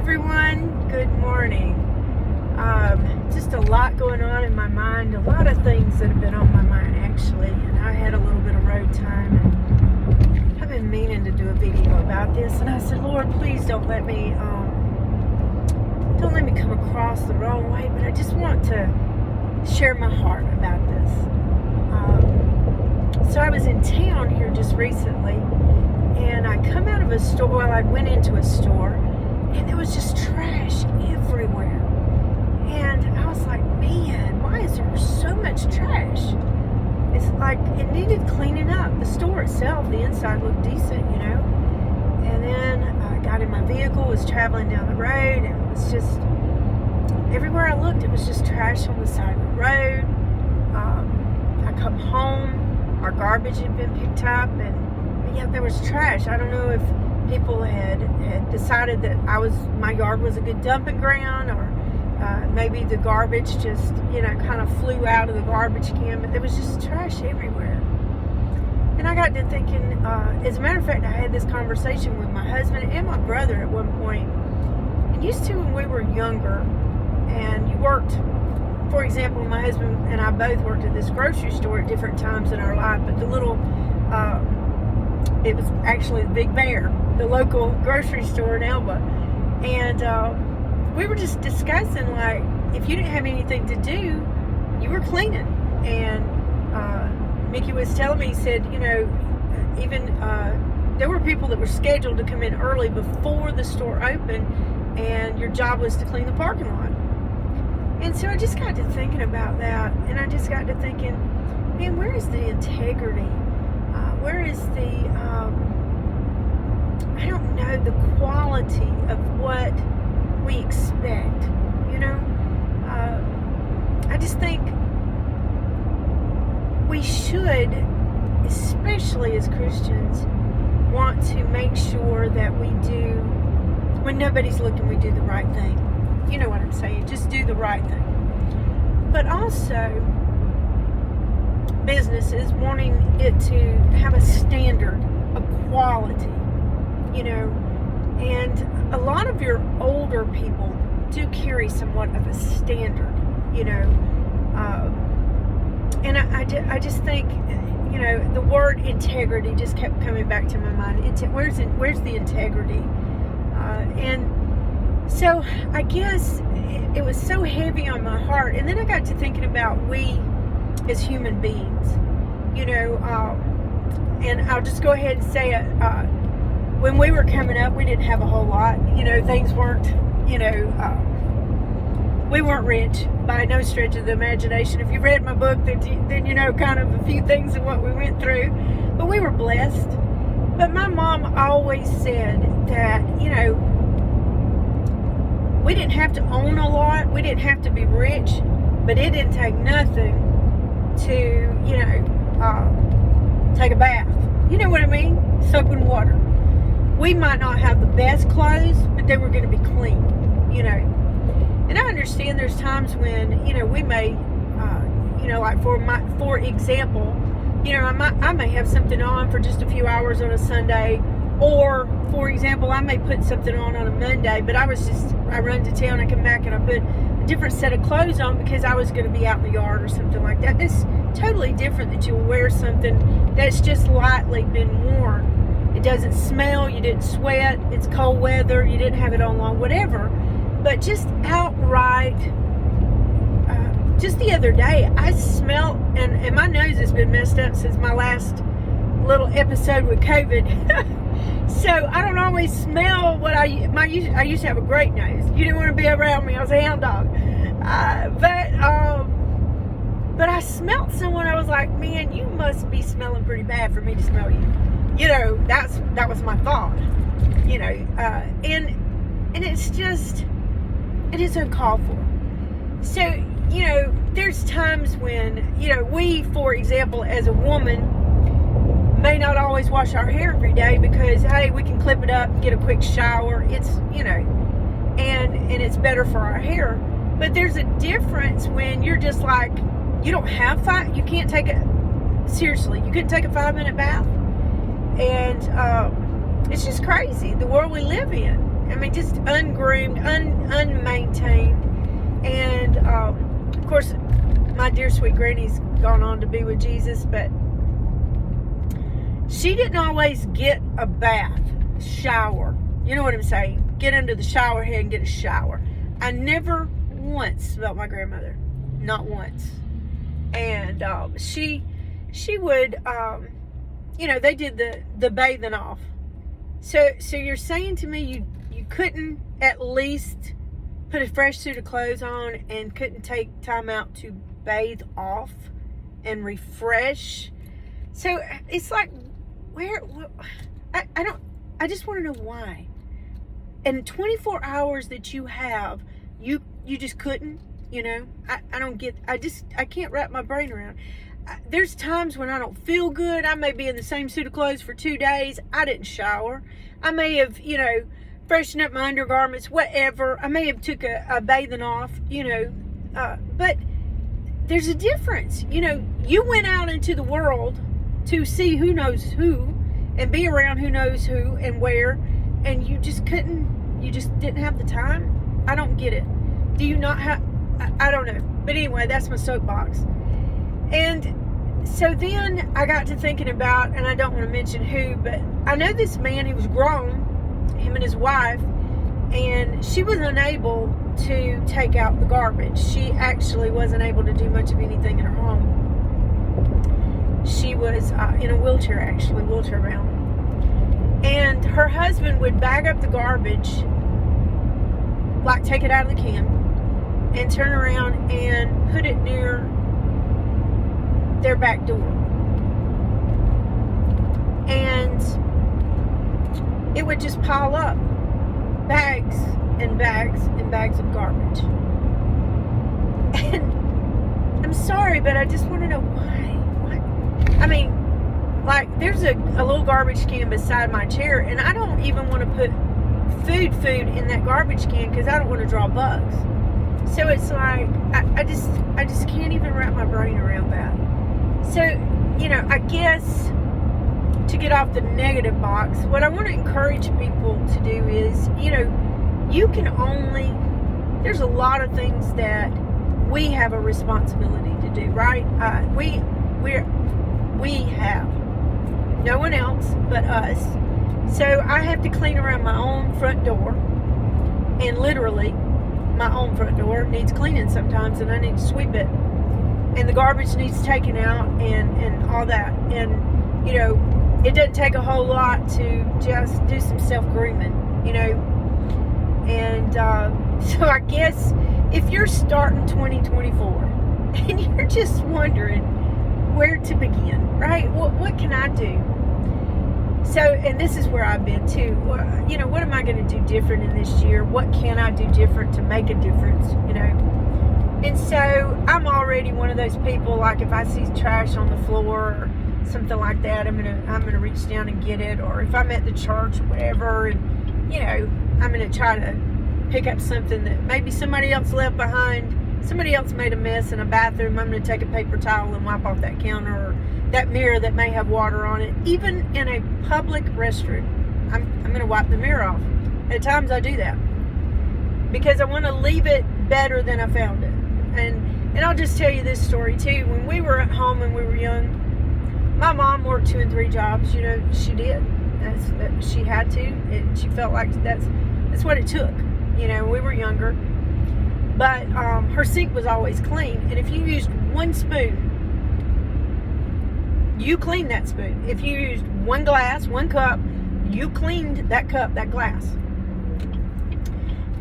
everyone, good morning. Just a lot going on in my mind, a lot of things that have been on my mind actually, and I had a little bit of road time, and I've been meaning to do a video about this, and I said, Lord, please don't let me come across the wrong way, but I just want to share my heart about this. So I was in town here just recently, and I come out of a store, well, I went into a store, and there was just trash everywhere. And I was like, man, why is there so much trash? It's like it needed cleaning up. The store itself, the inside looked decent, you know. And then I got in my vehicle, was traveling down the road, and it was just, everywhere I looked, it was just trash on the side of the road. I come home, our garbage had been picked up, and yet there was trash. I don't know if people had decided that my yard was a good dumping ground, or maybe the garbage just, kind of flew out of the garbage can, but there was just trash everywhere. And I got to thinking, as a matter of fact, I had this conversation with my husband and my brother at one point. And used to, when we were younger, and you worked, for example, my husband and I both worked at this grocery store at different times in our life, but the little, it was actually the Big Bear, the local grocery store in Elba. And we were just discussing, like, if you didn't have anything to do, you were cleaning. And Mickey was telling me, he said, even there were people that were scheduled to come in early before the store opened, and your job was to clean the parking lot. And so I just got to thinking about that, and I just got to thinking, man, where is the integrity? Where is the, I don't know, the quality of what we expect, I just think we should, especially as Christians, want to make sure that we do, when nobody's looking, we do the right thing. You know what I'm saying? Just do the right thing. But also, businesses wanting it to have a standard of quality, and a lot of your older people do carry somewhat of a standard, and I just think, the word integrity just kept coming back to my mind. Where's the integrity? And so I guess it was so heavy on my heart, and then I got to thinking about we as human beings, and I'll just go ahead and say it. When we were coming up, we didn't have a whole lot. Things weren't, we weren't rich by no stretch of the imagination. If you read my book, then you know kind of a few things of what we went through. But we were blessed. But my mom always said that, we didn't have to own a lot. We didn't have to be rich. But it didn't take nothing to, take a bath. You know what I mean? Soap and water. We might not have the best clothes, but they were going to be clean, And I understand there's times when, we may, like for example, I may have something on for just a few hours on a Sunday, or for example, I may put something on a Monday, but I run to town, I come back and I put a different set of clothes on because I was going to be out in the yard or something like that. That's totally different that you'll wear something that's just lightly been worn. It doesn't smell, you didn't sweat, it's cold weather, you didn't have it on long, whatever. But just outright, just the other day, I smelled, and my nose has been messed up since my last little episode with COVID. So I don't always smell what I used to have a great nose. You didn't want to be around me, I was a hound dog. But I smelled someone, I was like, man, you must be smelling pretty bad for me to smell you. That was my thought, and it's just, it is uncalled for. So, there's times when, we, for example, as a woman, may not always wash our hair every day because, hey, we can clip it up and get a quick shower. It's, and it's better for our hair. But there's a difference when you're just like, you don't have you can't take it, seriously, you couldn't take a 5-minute bath. And it's just crazy, the world we live in. I mean, just ungroomed, unmaintained. And, of course, my dear sweet granny's gone on to be with Jesus, but she didn't always get a bath, shower. You know what I'm saying? Get under the shower head and get a shower. I never once smelled my grandmother. Not once. And she would, they did the bathing off. So you're saying to me you couldn't at least put a fresh suit of clothes on and couldn't take time out to bathe off and refresh? So it's like, I just want to know why. And 24 hours that you have, you just couldn't, I don't get, I can't wrap my brain around. There's times when I don't feel good. I may be in the same suit of clothes for 2 days. I didn't shower. I may have, freshened up my undergarments, whatever. I may have took a bathing off, but there's a difference. You went out into the world to see who knows who and be around who knows who and where, and you just didn't have the time. I don't get it. Do you not have, I don't know. But anyway, that's my soapbox. And so then I got to thinking about, and I don't want to mention who, but I know this man, he was grown, him and his wife, and she was unable to take out the garbage. She actually wasn't able to do much of anything in her home. She was in a wheelchair, actually, wheelchair bound. And her husband would bag up the garbage, like take it out of the can, and turn around and put it near their back door. And it would just pile up, bags and bags and bags of garbage. And I'm sorry, but I just want to know why. I mean, like, there's a little garbage can beside my chair, and I don't even want to put food in that garbage can because I don't want to draw bugs. So it's like, I just can't even wrap my brain around that. So, I guess to get off the negative box, what I want to encourage people to do is, you can only, there's a lot of things that we have a responsibility to do, right? We have no one else but us. So I have to clean around my own front door, and literally my own front door needs cleaning sometimes, and I need to sweep it, and the garbage needs taken out, and all that. And it doesn't take a whole lot to just do some self-grooming, and so I guess if you're starting 2024 and you're just wondering where to begin, right? What can I do? So, and this is where I've been too. What am I going to do different in this year? What can I do different to make a difference? And so I'm already one of those people, like if I see trash on the floor or something like that, I'm gonna reach down and get it. Or if I'm at the church or whatever, and I'm gonna try to pick up something that maybe somebody else left behind. Somebody else made a mess in a bathroom. I'm going to take a paper towel and wipe off that counter or that mirror that may have water on it. Even in a public restroom, I'm going to wipe the mirror off. At times I do that because I want to leave it better than I found it. And I'll just tell you this story too. When we were at home when we were young, my mom worked 2 and 3 jobs. She did. She had to. She felt like that's what it took. We were younger. But her sink was always clean. And if you used one spoon, you cleaned that spoon. If you used one glass, one cup, you cleaned that cup, that glass.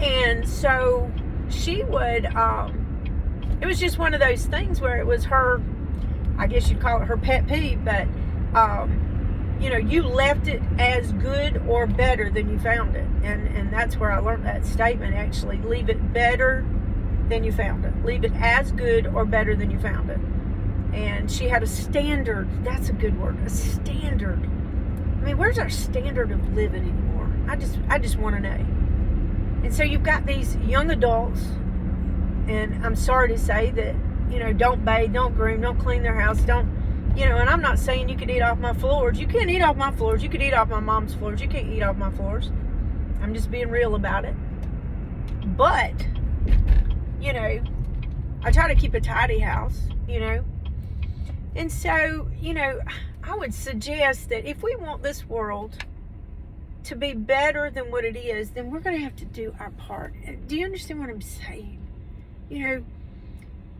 And so she would, it was just one of those things where it was her, I guess you'd call it her pet peeve, but, you left it as good or better than you found it. And that's where I learned that statement, actually. Leave it better than you found it. Leave it as good or better than you found it. And she had a standard. That's a good word. A standard. I mean, where's our standard of living anymore? I just want to know. And so you've got these young adults, and I'm sorry to say that, don't bathe, don't groom, don't clean their house, don't, and I'm not saying you could eat off my floors. You can't eat off my floors. You could eat off my mom's floors. You can't eat off my floors. I'm just being real about it. But, you know, I try to keep a tidy house, you know. And so, you know, I would suggest that if we want this world to be better than what it is, then we're going to have to do our part. Do you understand what I'm saying? You know,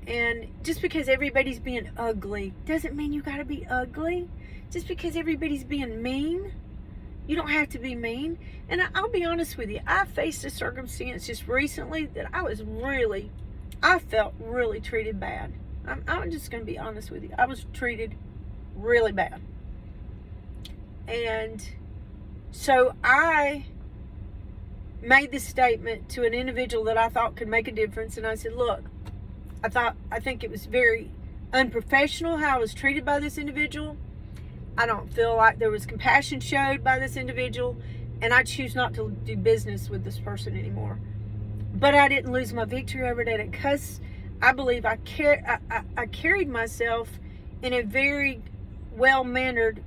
and just because everybody's being ugly doesn't mean you got to be ugly. Just because everybody's being mean, you don't have to be mean. And I'll be honest with you, I faced a circumstance just recently that I felt really treated bad. I'm just going to be honest with you. I was treated really bad. And so I made this statement to an individual that I thought could make a difference. And I said, look, I think it was very unprofessional how I was treated by this individual. I don't feel like there was compassion showed by this individual. And I choose not to do business with this person anymore. But I didn't lose my victory over that, because I believe I carried myself in a very well-mannered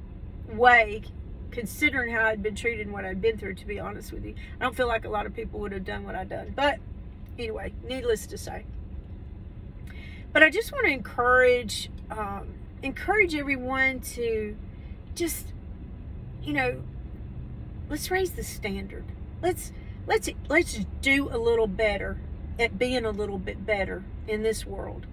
way, considering how I'd been treated and what I'd been through, to be honest with you. I don't feel like a lot of people would have done what I'd done. But anyway, needless to say. But I just want to encourage everyone to just, you know, let's raise the standard. Let's do a little better at being a little bit better in this world.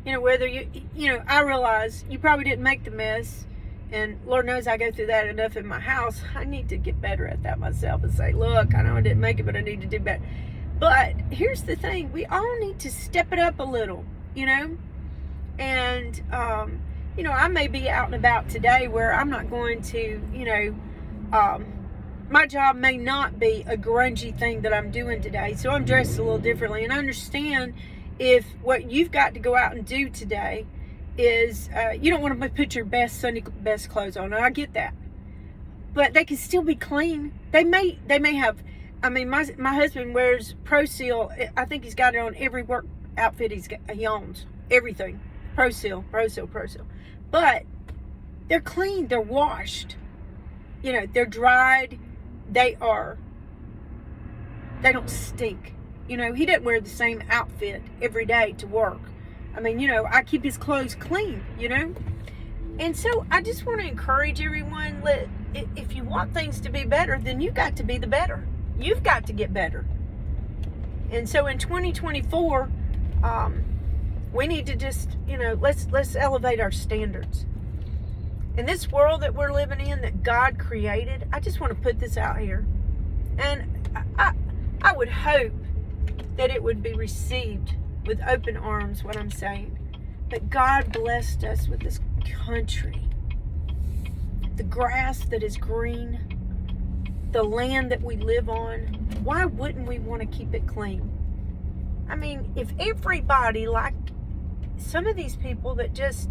You know, whether you know, I realize you probably didn't make the mess, and Lord knows I go through that enough in my house. I need to get better at that myself and say, look, I know I didn't make it, but I need to do better. But here's the thing, we all need to step it up a little, you know. And you know, I may be out and about today where I'm not going to, you know, my job may not be a grungy thing that I'm doing today, so I'm dressed a little differently. And I understand if what you've got to go out and do today is you don't want to put your Sunday best clothes on, and I get that, but they can still be clean. They may have. I mean, my husband wears Pro Seal. I think he's got it on every work outfit he owns. Everything, Pro Seal. But they're clean. They're washed. You know, they're dried. They don't stink. You know, he doesn't wear the same outfit every day to work. I mean, you know, I keep his clothes clean, you know. And so I just want to encourage everyone, if you want things to be better, then you got to be the better. You've got to get better. And so in 2024, we need to just, you know, let's elevate our standards. In this world that we're living in, that God created, I just want to put this out here. And I would hope that it would be received with open arms, what I'm saying. But God blessed us with this country. The grass that is green, the land that we live on. Why wouldn't we want to keep it clean? I mean, if everybody, like some of these people that just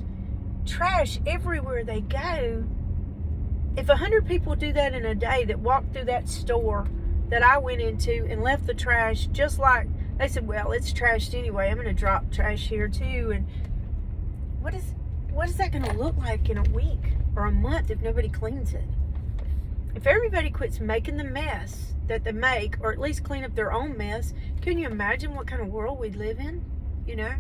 trash everywhere they go, if 100 people do that in a day, that walk through that store that I went into and left the trash, just like they said, well, it's trashed anyway, I'm going to drop trash here too. And what is that going to look like in a week or a month if nobody cleans it? If everybody quits making the mess that they make, or at least clean up their own mess, can you imagine what kind of world we'd live in? You know,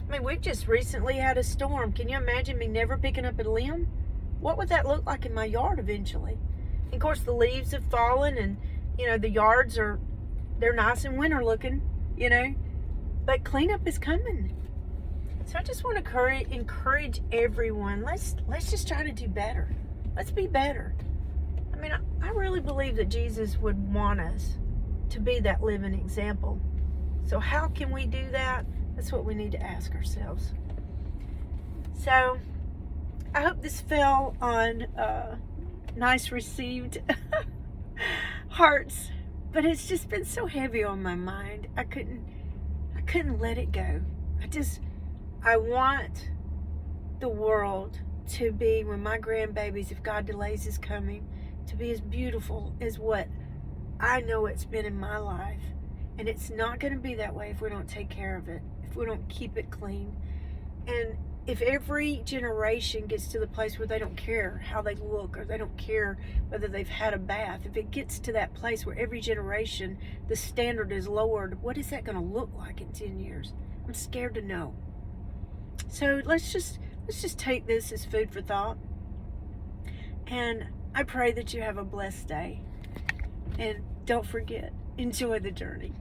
I mean, we've just recently had a storm. Can you imagine me never picking up a limb? What would that look like in my yard eventually? And of course, the leaves have fallen, and you know, the yards they're nice and winter looking, you know, but cleanup is coming. So I just want to encourage everyone. Let's just try to do better. Let's be better. I mean, I really believe that Jesus would want us to be that living example. So how can we do that? That's what we need to ask ourselves. So I hope this fell on nice received hearts, but it's just been so heavy on my mind. I couldn't let it go. I want the world to be, when my grandbabies, if God delays his coming, to be as beautiful as what I know it's been in my life. And it's not going to be that way if we don't take care of it, if we don't keep it clean. And if every generation gets to the place where they don't care how they look, or they don't care whether they've had a bath, if it gets to that place where every generation the standard is lowered, what is that going to look like in 10 years? I'm scared to know. So let's just take this as food for thought. And I pray that you have a blessed day. And don't forget, enjoy the journey.